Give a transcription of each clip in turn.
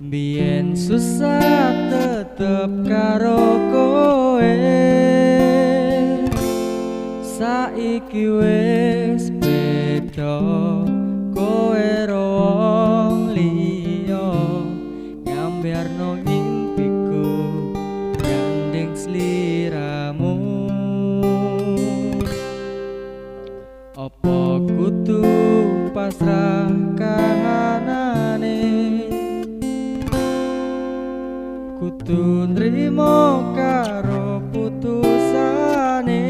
Biyen susah tetep karo kowe, saiki wis beda. Kowe ro wong liya nyamberno impiku gandeng sliramu. Apa kudu pasrah kahanane, kudu nrimo karo putusane.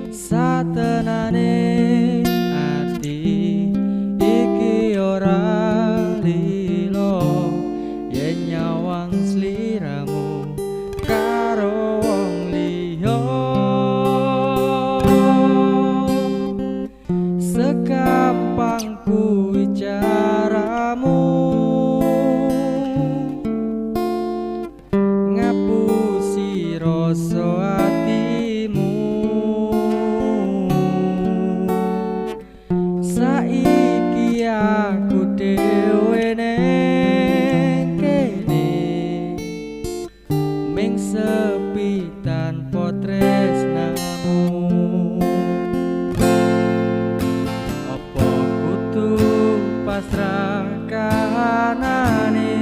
Satenane ati iki ora lilo yen nyawang sliramu karo wong liya. Sekampang kuwi caramu ngapusi rasa atimu. Saiki aku dhewe neng kene ming sepi tanpa tresnamu. Apa kudu pasrah kahanane,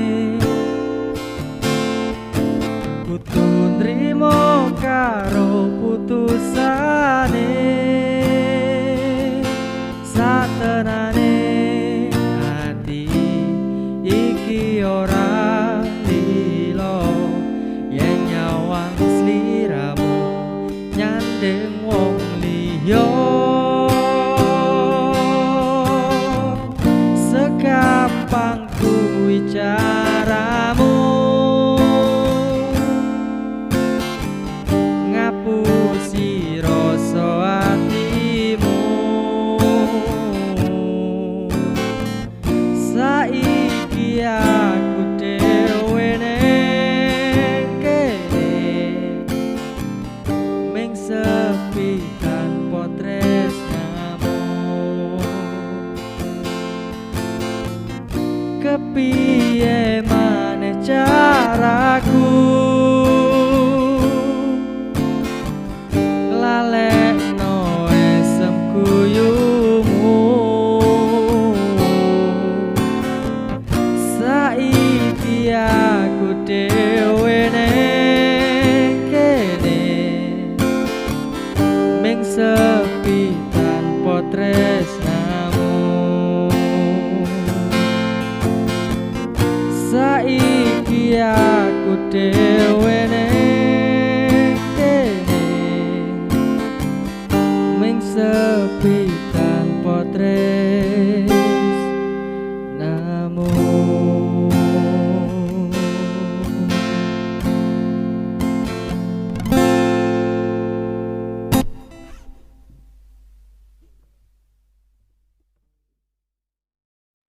kudu nrimo karo putusane. Satenane ati iki ora lilo yen nyawang sliramu nyandeng wong liya. Sekampang kuwi caramu ngapusi rasa atimu. Saiki aku dhewe neng kene ming sepi tanpa tresnamu. Kepiye maneh caraku lalekno esem guyumu. Saiki aku dhewe neng kene ming sepi tanpa tresnamu. Saiki aku dhewe